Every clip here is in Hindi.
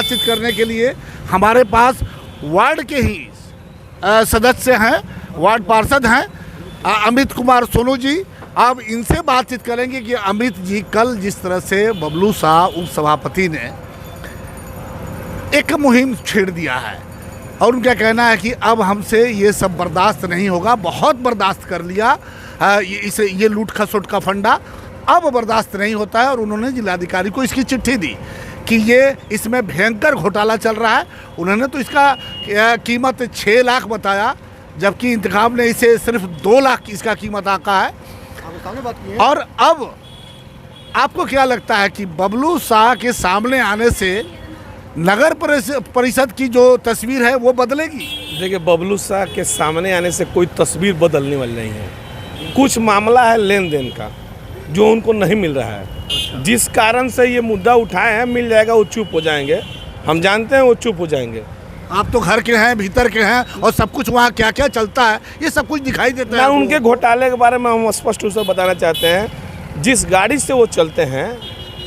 बातचीत करने के लिए हमारे पास वार्ड के ही सदस्य हैं, वार्ड पार्षद हैं अमित कुमार सोनू जी। अब इनसे बातचीत करेंगे कि अमित जी कल जिस तरह से बबलू शाह उप सभापति ने एक मुहिम छेड़ दिया है और उनका कहना है कि अब हमसे ये सब बर्दाश्त नहीं होगा, बहुत बर्दाश्त कर लिया ये लूट खसोट का फंडा, अब बर्दाश्त नहीं होता है। और उन्होंने जिलाधिकारी को इसकी चिट्ठी दी कि ये इसमें भयंकर घोटाला चल रहा है। उन्होंने तो इसका कीमत 6 लाख बताया, जबकि इंतखाब ने इसे सिर्फ 2 लाख इसका कीमत आका है। और अब आपको क्या लगता है कि बबलू शाह के सामने आने से नगर परिषद की जो तस्वीर है वो बदलेगी? देखिए, बबलू शाह के सामने आने से कोई तस्वीर बदलने वाली नहीं है। कुछ मामला है लेन देन का जो उनको नहीं मिल रहा है, जिस कारण से ये मुद्दा उठाए हैं। मिल जाएगा, वो चुप हो जाएंगे, हम जानते हैं वो चुप हो जाएंगे। आप तो घर के हैं, भीतर के हैं और सब कुछ वहाँ क्या क्या चलता है ये सब कुछ दिखाई देता है। उनके घोटाले के बारे में हम स्पष्ट रूप से बताना चाहते हैं। जिस गाड़ी से वो चलते हैं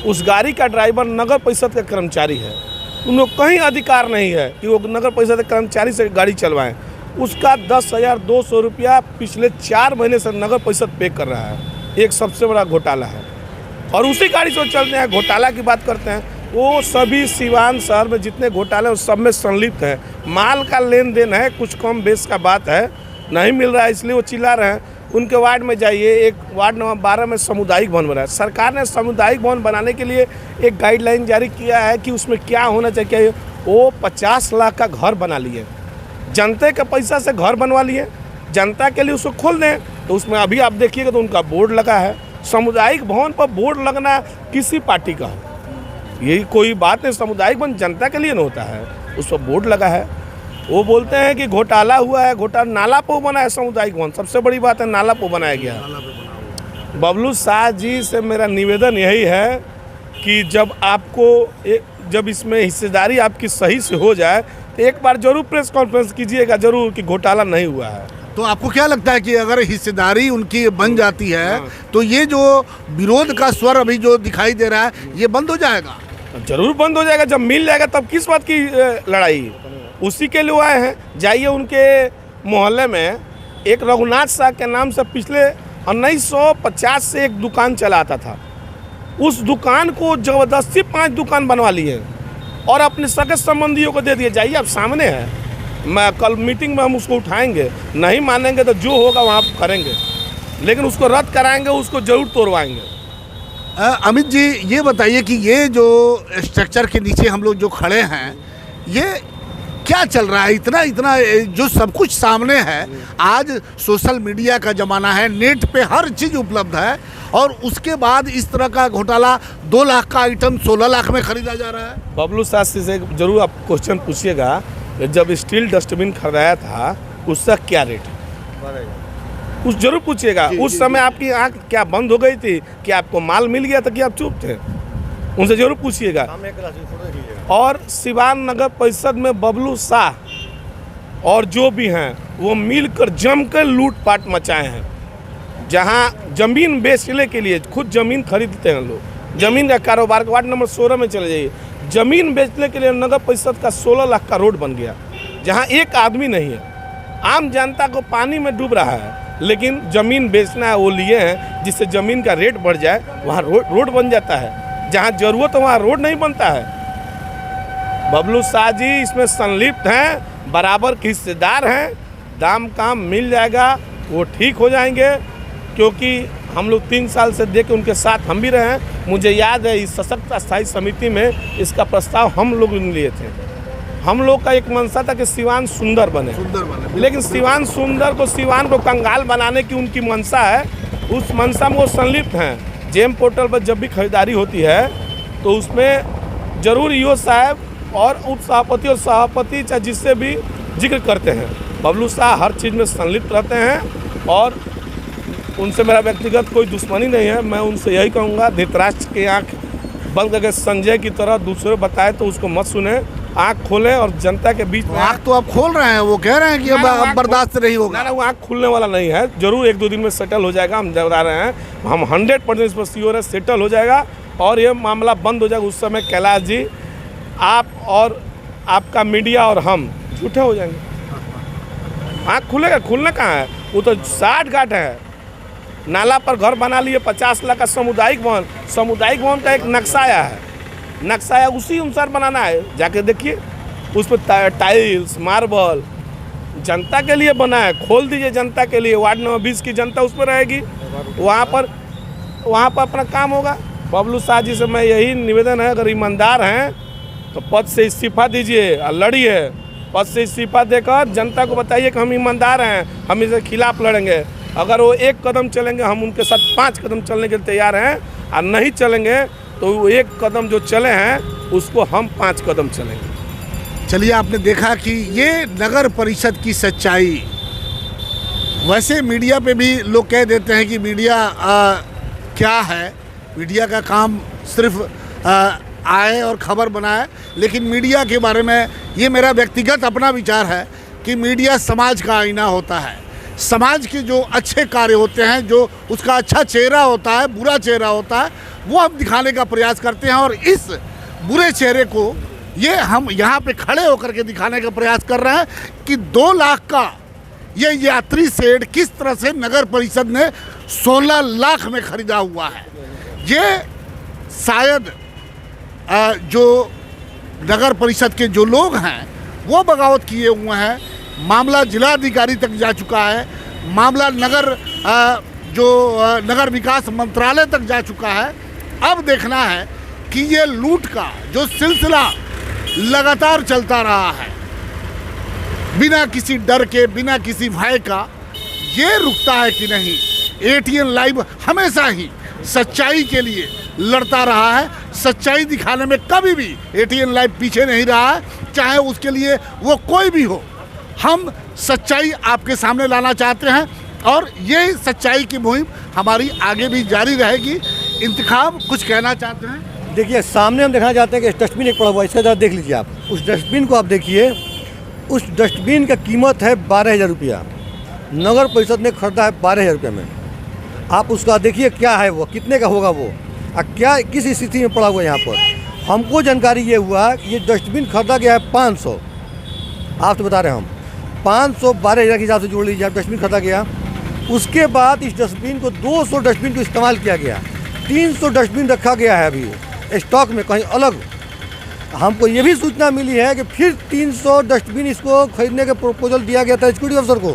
उस गाड़ी का ड्राइवर नगर परिषद का कर्मचारी है। उनको कहीं अधिकार नहीं है कि वो नगर परिषद के कर्मचारी से गाड़ी चलवाएं। उसका 10,200 रुपया पिछले 4 महीने से नगर परिषद पे कर रहा है। एक सबसे बड़ा घोटाला है और उसी गाड़ी से वो चलते हैं। घोटाला की बात करते हैं, वो सभी सिवान शहर में जितने घोटाले हैं सब में संलिप्त है। माल का लेन देन है, कुछ कम बेस का बात है, नहीं मिल रहा है इसलिए वो चिल्ला रहे हैं। उनके वार्ड में जाइए, एक वार्ड नंबर 12 में सामुदायिक भवन बना है। सरकार ने सामुदायिक भवन बनाने के लिए एक गाइडलाइन जारी किया है कि उसमें क्या होना चाहिए। वो 50 लाख का घर बना लिए, जनता के पैसा से घर बनवा लिए, जनता के लिए उसको खोल दें। तो उसमें अभी आप देखिएगा तो उनका बोर्ड लगा है। सामुदायिक भवन पर बोर्ड लगना किसी पार्टी का हो, यही कोई बात नहीं। सामुदायिक भवन जनता के लिए नहीं होता है, उस पर बोर्ड लगा है। वो बोलते हैं कि घोटाला हुआ है, घोटाला नाला पे बना है सामुदायिक भवन। सबसे बड़ी बात है नाला पे बनाया गया है। बबलू शाह जी से मेरा निवेदन यही है कि जब इसमें हिस्सेदारी आपकी सही से हो जाए तो एक बार जरूर प्रेस कॉन्फ्रेंस कीजिएगा जरूर कि घोटाला नहीं हुआ है। तो आपको क्या लगता है कि अगर हिस्सेदारी उनकी बन जाती है तो ये जो विरोध का स्वर अभी जो दिखाई दे रहा है ये बंद हो जाएगा? जरूर बंद हो जाएगा। जब मिल जाएगा तब किस बात की लड़ाई? उसी के लिए आए हैं। जाइए उनके मोहल्ले में एक रघुनाथ शाह के नाम से पिछले 1950 से एक दुकान चलाता था। उस दुकान को जबरदस्ती 5 दुकान बनवा लिए और अपने सगे संबंधियों को दे दिए। जाइए, आप सामने हैं। मैं कल मीटिंग में हम उसको उठाएंगे, नहीं मानेंगे तो जो होगा वहाँ करेंगे, लेकिन उसको रद्द कराएंगे, उसको जरूर तोड़वाएंगे। अमित जी, ये बताइए कि ये जो स्ट्रक्चर के नीचे हम लोग जो खड़े हैं ये क्या चल रहा है? इतना जो सब कुछ सामने है। आज सोशल मीडिया का ज़माना है, नेट पे हर चीज़ उपलब्ध है और उसके बाद इस तरह का घोटाला 2 लाख का आइटम 16 लाख में खरीदा जा रहा है। बबलू शाह से जरूर आप क्वेश्चन पूछिएगा, जब स्टील डस्टबिन खरीदाया था उसका क्या रेट है, कुछ जरूर पूछिएगा। उस समय आपकी आंख क्या बंद हो गई थी कि आपको माल मिल गया था कि आप चुप थे? उनसे जरूर पूछिएगा। और सिवान नगर परिषद में बबलू शाह और जो भी हैं वो मिलकर जमकर लूटपाट मचाए हैं। जहां जमीन बेचने के लिए खुद जमीन खरीदते हैं लोग, जमीन का कारोबार। वार्ड नंबर 16 में चले जाइए, जमीन बेचने के लिए नगर परिषद का 16 लाख का रोड बन गया, जहां एक आदमी नहीं है। आम जनता को पानी में डूब रहा है, लेकिन जमीन बेचना है वो लिए हैं जिससे जमीन का रेट बढ़ जाए, वहाँ रोड बन जाता है। जहाँ जरूरत है वहाँ रोड नहीं बनता है। बबलू शाह जी इसमें संलिप्त हैं, बराबर के हिस्सेदार हैं। दाम काम मिल जाएगा, वो ठीक हो जाएंगे, क्योंकि हम लोग 3 साल से देख के उनके साथ हम भी रहे हैं। मुझे याद है इस सशक्त स्थायी समिति में इसका प्रस्ताव हम लोग लिए थे। हम लोग का एक मंशा था कि सिवान सुंदर बने, लेकिन सिवान को कंगाल बनाने की उनकी मंशा है। उस मंशा में वो संलिप्त हैं। जेम पोर्टल पर जब भी खरीदारी होती है तो उसमें जरूर ईओ साहब और उप सभापति और सभापति चाहे जिससे भी जिक्र करते हैं। बबलू शाह हर चीज़ में संलिप्त रहते हैं और उनसे मेरा व्यक्तिगत कोई दुश्मनी नहीं है। मैं उनसे यही कहूँगा, धृतराष्ट्र की आँख बंद करके संजय की तरह दूसरे बताए तो उसको मत सुने, आँख खोलें और जनता के बीच में। आँख तो आप खोल रहे हैं, वो कह रहे हैं कि अब बर्दाश्त नहीं होगा। ना, वो आँख खुलने वाला नहीं है। जरूर 1-2 दिन में सेटल हो जाएगा, हम बता रहे हैं। हम 100% इस पर श्योर है, सेटल हो जाएगा और ये मामला बंद हो जाएगा। उस समय कैलाश जी आप और आपका मीडिया और हम झूठे हो जाएंगे। आँख खुलेगा, खुलना कहाँ है, वो तो 60 घाट है। नाला पर घर बना लिए 50 लाख का सामुदायिक भवन का एक नक्शा आया है, नक्शा है उसी अनुसार बनाना है। जाके देखिए उस पर टाइल्स मार्बल जनता के लिए बना है, खोल दीजिए जनता के लिए। वार्ड नंबर 20 की जनता उस पर रहेगी, वहाँ पर अपना काम होगा। बबलू शाह जी से मैं यही निवेदन है, अगर ईमानदार हैं तो पद से इस्तीफा दीजिए और लड़िए। पद से इस्तीफा देकर जनता को बताइए कि हम ईमानदार हैं, हम इसके खिलाफ लड़ेंगे। अगर वो 1 कदम चलेंगे हम उनके साथ 5 कदम चलने के लिए तैयार हैं, और नहीं चलेंगे तो वो 1 कदम जो चले हैं उसको हम 5 कदम चलेंगे। चलिए, आपने देखा कि ये नगर परिषद की सच्चाई। वैसे मीडिया पे भी लोग कह देते हैं कि मीडिया क्या है, मीडिया का काम सिर्फ आए और खबर बनाए, लेकिन मीडिया के बारे में ये मेरा व्यक्तिगत अपना विचार है कि मीडिया समाज का आईना होता है। समाज के जो अच्छे कार्य होते हैं, जो उसका अच्छा चेहरा होता है, बुरा चेहरा होता है, वो हम दिखाने का प्रयास करते हैं। और इस बुरे चेहरे को ये हम यहाँ पे खड़े होकर के दिखाने का प्रयास कर रहे हैं कि 2 लाख का ये यात्री शेड किस तरह से नगर परिषद ने 16 लाख में खरीदा हुआ है। ये शायद जो नगर परिषद के जो लोग हैं वो बगावत किए हुए हैं। मामला जिलाधिकारी तक जा चुका है, मामला नगर विकास मंत्रालय तक जा चुका है। अब देखना है कि ये लूट का जो सिलसिला लगातार चलता रहा है बिना किसी डर के, बिना किसी भय का, ये रुकता है कि नहीं। ATN लाइव हमेशा ही सच्चाई के लिए लड़ता रहा है। सच्चाई दिखाने में कभी भी ATN लाइव पीछे नहीं रहा है, चाहे उसके लिए वो कोई भी हो। हम सच्चाई आपके सामने लाना चाहते हैं और ये सच्चाई की मुहिम हमारी आगे भी जारी रहेगी। इंतखाब कुछ कहना चाहते हैं? देखिए, सामने हम देखना चाहते हैं कि डस्टबिन एक पड़ा हुआ है, इसका ज़रा देख लीजिए आप। उस डस्टबिन को आप देखिए, उस डस्टबिन का कीमत है 12,000 रुपया। नगर परिषद ने खरीदा है 12,000 रुपये में। आप उसका देखिए क्या है, वो कितने का होगा वो, और क्या किस स्थिति में पड़ा हुआ है। यहाँ पर हमको जानकारी ये हुआ कि ये डस्टबिन खरीदा गया है 500, आपसे बता रहे हैं हम 500 12,000 के हिसाब से जोड़ लीजिए आप, डस्टबिन खरीदा गया। उसके बाद इस डस्टबिन को 200 डस्टबिन को इस्तेमाल किया गया, 300 डस्टबिन रखा गया है अभी स्टॉक में कहीं अलग। हमको ये भी सूचना मिली है कि फिर 300 डस्टबिन इसको खरीदने का प्रपोजल दिया गया था सिक्योरिटी अफसर को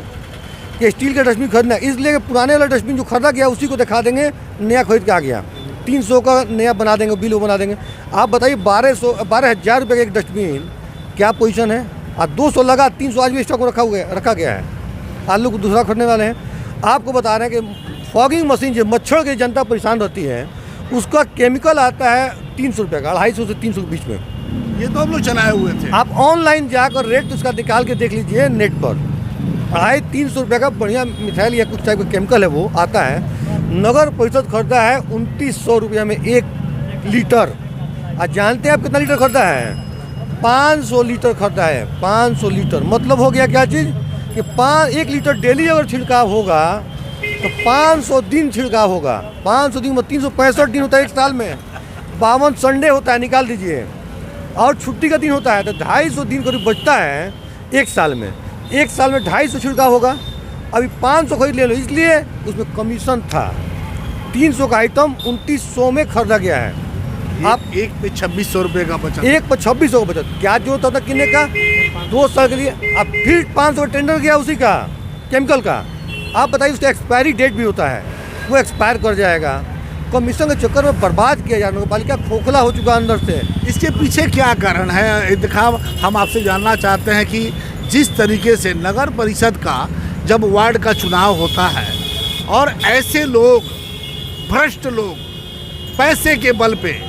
कि स्टील का डस्टबिन खरीदना है, इसलिए पुराने वाला डस्टबिन जो खरीदा गया उसी को दिखा देंगे, नया खरीद के आ गया। 300 का नया बना देंगे, बिल वो बना देंगे। आप बताइए 12,000 रुपये का एक डस्टबिन क्या पोजीशन है। और 200 लगा, 300 आज भी स्टॉक में रखा गया है। आलू को दूसरा खरीदने वाले हैं। आपको बता रहे हैं कि फॉगिंग मशीन जो मच्छर की जनता परेशान रहती है, उसका केमिकल आता है 300 रुपये का, 250 से 300 के बीच में। ये तो हम लोग चलाए हुए थे। आप ऑनलाइन जाकर रेट उसका निकाल के देख लीजिए नेट पर। 250-300 रुपये का बढ़िया मिसाइल या कुछ टाइप का केमिकल है, वो आता है। नगर परिषद खरीदा है 2900 रुपये में 1 लीटर। और जानते हैं आप कितना लीटर खरीदा है? 500 लीटर खरीदा है। 500 लीटर मतलब हो गया क्या चीज़ कि 1 लीटर डेली अगर छिड़काव होगा तो 500 दिन छिड़काव होगा। 500 दिन में 365 दिन होता है एक साल में, 52 संडे होता है, निकाल दीजिए, और छुट्टी का दिन होता है, तो 250 दिन करीब बचता है एक साल में। एक साल में 250 छिड़काव होगा। अभी 500 खरीद ले लो, इसलिए उसमें कमीशन था। 300 का आइटम 2900 में खरीदा गया है। आप एक पे 2600 रुपये का बचत, एक पर 2600 का बचत। क्या जरूरत होता कितने का? 2 साल के लिए। अब फिर 500 टेंडर गया उसी का केमिकल का। आप बताइए, उसका एक्सपायरी डेट भी होता है, वो एक्सपायर कर जाएगा। कमीशन के चक्कर में बर्बाद किया जाए। नगर पालिका खोखला हो चुका अंदर से। इसके पीछे क्या कारण है? इंतखाब हम आपसे जानना चाहते हैं कि जिस तरीके से नगर परिषद का जब वार्ड का चुनाव होता है और ऐसे लोग, भ्रष्ट लोग, पैसे के बल पे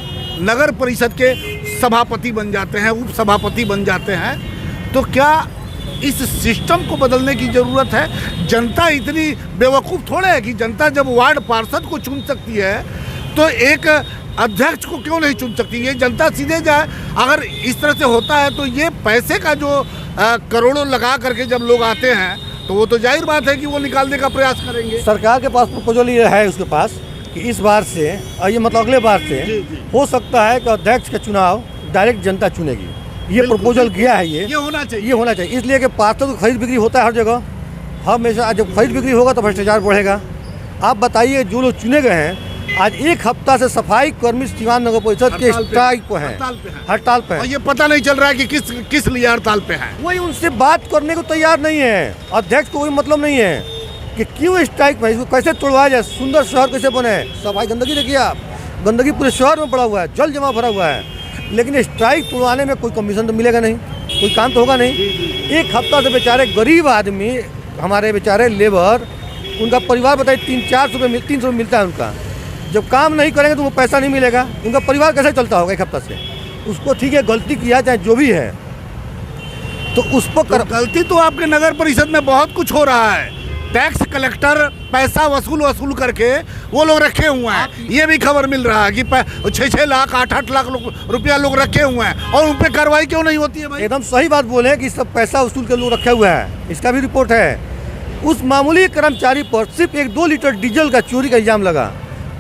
नगर परिषद के सभापति बन जाते हैं, उप सभापति बन जाते हैं, तो क्या इस सिस्टम को बदलने की ज़रूरत है? जनता इतनी बेवकूफ़ थोड़े है कि जनता जब वार्ड पार्षद को चुन सकती है तो एक अध्यक्ष को क्यों नहीं चुन सकती? ये जनता सीधे जाए। अगर इस तरह से होता है तो ये पैसे का जो करोड़ों लगा करके जब लोग आते हैं तो वो तो जाहिर बात है कि वो निकालने का प्रयास करेंगे। सरकार के पास प्रपोजल ये है उसके पास कि इस बार से, और ये मतलब अगले बार से हो सकता है कि अध्यक्ष का चुनाव डायरेक्ट जनता चुनेगी। ये प्रपोजल किया है ये होना चाहिए। ये होना चाहिए, इसलिए कि पार्षद को खरीद बिक्री होता है हर जगह, हमेशा जब खरीद बिक्री होगा तो भ्रष्टाचार बढ़ेगा। आप बताइए जो लोग चुने गए हैं, आज एक हफ्ता से सफाई कर्मी सिवान नगर परिषद के स्ट्राइक पे हैं, हड़ताल पे और हैं। ये पता नहीं चल रहा है कि किस लिए हड़ताल पे हैं। वही उनसे बात करने को तैयार नहीं है, अध्यक्ष को कोई मतलब नहीं है कि क्यों स्ट्राइक पे, इसको कैसे तोड़वाया जाए, सुंदर शहर कैसे बने। सफाई गंदगी देखिए आप, गंदगी पूरे शहर में पड़ा हुआ है, जल जमा भरा हुआ है, लेकिन स्ट्राइक तोड़वाने में कोई कमीशन तो मिलेगा नहीं, कोई काम तो होगा नहीं। एक हफ्ता से बेचारे गरीब आदमी, हमारे बेचारे लेबर, उनका परिवार बताइए 300-400 रुपये 300 रुपये मिलता है उनका। जब काम नहीं करेंगे तो वो पैसा नहीं मिलेगा, उनका परिवार कैसे चलता होगा एक हफ्ता से। उसको ठीक है गलती किया चाहे जो भी है तो उस पर गलती तो आपके नगर परिषद में बहुत कुछ हो रहा है। टैक्स कलेक्टर पैसा वसूल करके वो लोग रखे हुए हैं। ये भी खबर मिल रहा है कि 6-6 लाख 8-8 लाख रुपया लोग रखे हुए हैं और उन पर कार्रवाई क्यों नहीं होती है भाई? एकदम सही बात बोले कि सब पैसा वसूल के लोग रखे हुए हैं, इसका भी रिपोर्ट है। उस मामूली कर्मचारी पर सिर्फ 1-2 लीटर डीजल का चोरी का इल्ज़ाम लगा।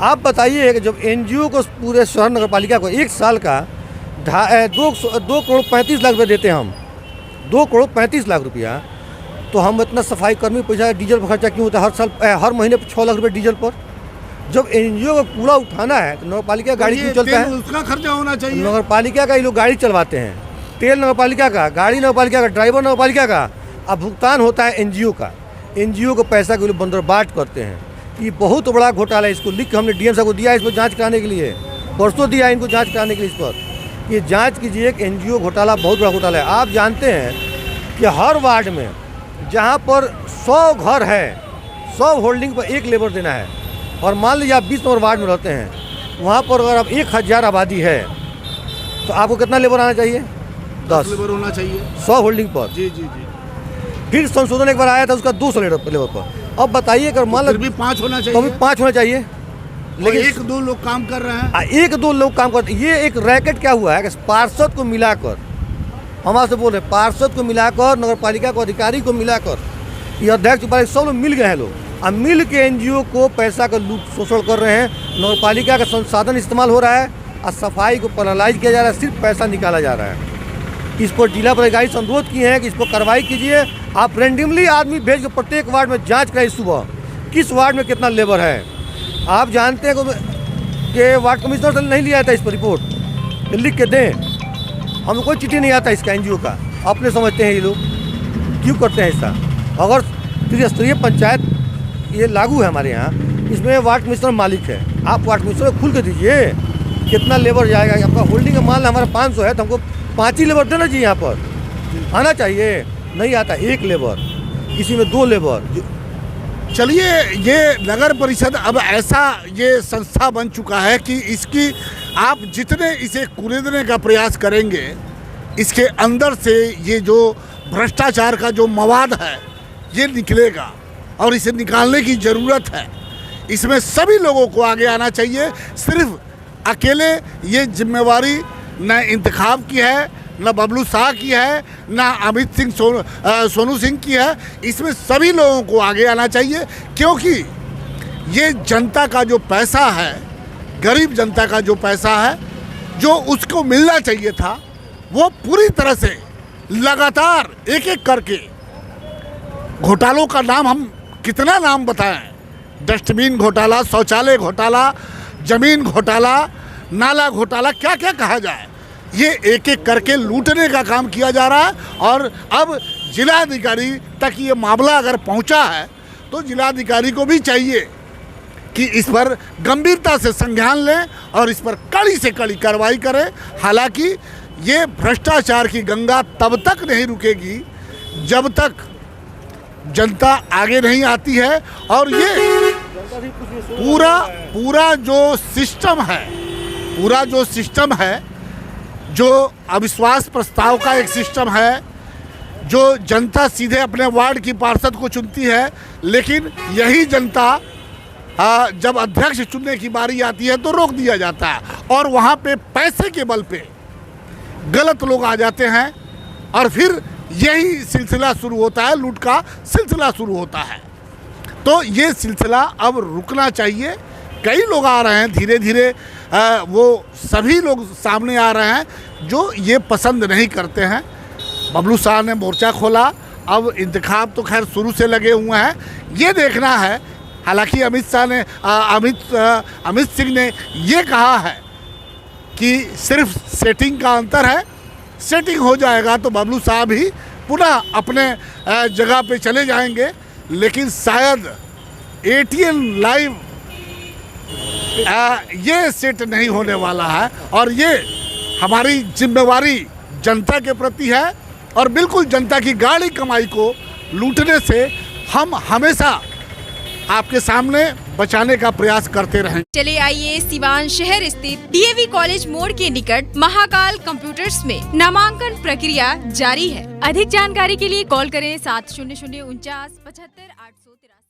आप बताइए कि जब एनजीओ को पूरे शहर नगर पालिका को 1 साल का 2 करोड़ 35 लाख रुपये देते हैं हम, 2 करोड़ 35 लाख रुपया, तो हम इतना सफाई कर्मी पैसा डीजल पर खर्चा क्यों होता है हर साल, हर महीने 6 लाख रुपये डीजल पर? जब एनजीओ का कूड़ा उठाना है तो नगर पालिका गाड़ी क्यों चलता है? उसका खर्चा होना चाहिए। नगर पालिका का ये लोग गाड़ी चलवाते हैं, तेल नगर पालिका का, गाड़ी नगर पालिका का, ड्राइवर नगर पालिका का, अब भुगतान होता है एनजीओ का। एनजीओ को पैसा के लिए बंदरबाट करते हैं। ये बहुत बड़ा घोटाला है, इसको लिख के हमने डीएम साहब को दिया इस पर जांच कराने के लिए, परसों दिया इनको जांच कराने के लिए। इस पर ये जांच कीजिए कि एनजीओ घोटाला बहुत बड़ा घोटाला है। आप जानते हैं कि हर वार्ड में जहाँ पर 100 घर है, 100 होल्डिंग पर 1 लेबर देना है, और मान लीजिए आप 20 नंबर वार्ड में रहते हैं, वहाँ पर अगर आप 1000 आबादी है तो आपको कितना लेबर आना चाहिए? 10 लेबर होना चाहिए 100 होल्डिंग पर। जी जी जी। फिर संशोधन एक बार आया था उसका 200 लेबर पर। अब बताइए अगर मान लो भी 5 होना तो चाहिए, 5 होना चाहिए, लेकिन 1-2 लोग काम कर रहे हैं। 1-2 लोग काम करते। ये एक रैकेट क्या हुआ है कि पार्षद को मिलाकर, हम आपसे बोल रहे हैं, पार्षद को मिलाकर, नगर पालिका को अधिकारी को मिलाकर, ये अध्यक्ष उपाध्यक्ष सब लोग मिल गए हैं लोग, अब मिल के एनजीओ को पैसा का लूट शोषण कर रहे हैं। नगर पालिका का संसाधन इस्तेमाल हो रहा है और सफाई को पैरालाइज किया जा रहा है, सिर्फ पैसा निकाला जा रहा है। इस पर जिला पदाधिकारी से अनुरोध किए हैं कि इस पर कार्रवाई कीजिए। आप रेंडमली आदमी भेज के प्रत्येक वार्ड में जांच कराइए सुबह किस वार्ड में कितना लेबर है। आप जानते हैं कि वार्ड कमिश्नर से नहीं लिया था इस पर रिपोर्ट, लिख के दें, हमें कोई चिट्ठी नहीं आता इसका एनजीओ का, अपने समझते हैं ये लोग क्यों करते हैं ऐसा। अगर त्रिस्तरीय पंचायत ये लागू है हमारे यहाँ, इसमें वार्ड कमिश्नर मालिक है, आप वार्ड कमिश्नर खुल के दीजिए कितना लेबर जाएगा। आपका होल्डिंग का माल हमारा 500 है तो हमको 5 ही लेबर देना चाहिए, यहाँ पर आना चाहिए, नहीं आता 1 लेबर, किसी में 2 लेबर। चलिए, ये नगर परिषद अब ऐसा ये संस्था बन चुका है कि इसकी आप जितने इसे कुरेदने का प्रयास करेंगे, इसके अंदर से ये जो भ्रष्टाचार का जो मवाद है ये निकलेगा और इसे निकालने की ज़रूरत है। इसमें सभी लोगों को आगे आना चाहिए। सिर्फ अकेले ये जिम्मेवारी न इंतखाब की है, न बबलू शाह की है, न अमित सिंह सोनू सिंह की है। इसमें सभी लोगों को आगे आना चाहिए, क्योंकि ये जनता का जो पैसा है, गरीब जनता का जो पैसा है, जो उसको मिलना चाहिए था, वो पूरी तरह से लगातार एक एक करके घोटालों का नाम हम कितना नाम बताएं, डस्टबिन घोटाला, शौचालय घोटाला, जमीन घोटाला, नाला घोटाला, क्या क्या कहा जाए, ये एक एक करके लूटने का काम किया जा रहा है। और अब जिलाधिकारी तक ये मामला अगर पहुंचा है तो जिलाधिकारी को भी चाहिए कि इस पर गंभीरता से संज्ञान लें और इस पर कड़ी से कड़ी कार्रवाई करें। हालांकि ये भ्रष्टाचार की गंगा तब तक नहीं रुकेगी जब तक जनता आगे नहीं आती है। और ये पूरा जो सिस्टम है, जो अविश्वास प्रस्ताव का एक सिस्टम है, जो जनता सीधे अपने वार्ड की पार्षद को चुनती है, लेकिन यही जनता जब अध्यक्ष चुनने की बारी आती है तो रोक दिया जाता है और वहाँ पे पैसे के बल पे गलत लोग आ जाते हैं और फिर यही सिलसिला शुरू होता है, लूट का सिलसिला शुरू होता है। तो ये सिलसिला अब रुकना चाहिए। कई लोग आ रहे हैं, धीरे धीरे वो सभी लोग सामने आ रहे हैं जो ये पसंद नहीं करते हैं। बबलू शाह ने मोर्चा खोला, अब इंतखाब तो खैर शुरू से लगे हुए हैं, ये देखना है। हालांकि अमित सिंह ने ये कहा है कि सिर्फ सेटिंग का अंतर है, सेटिंग हो जाएगा तो बबलू शाह भी पुनः अपने जगह पे चले जाएंगे। लेकिन शायद ATN लाइव ये सेट नहीं होने वाला है, और ये हमारी जिम्मेवारी जनता के प्रति है, और बिल्कुल जनता की गाड़ी कमाई को लूटने से हम हमेशा आपके सामने बचाने का प्रयास करते रहें। चले आइए सिवान शहर स्थित DAV कॉलेज मोड़ के निकट महाकाल कंप्यूटर्स में नामांकन प्रक्रिया जारी है। अधिक जानकारी के लिए कॉल करें 700947 75 883।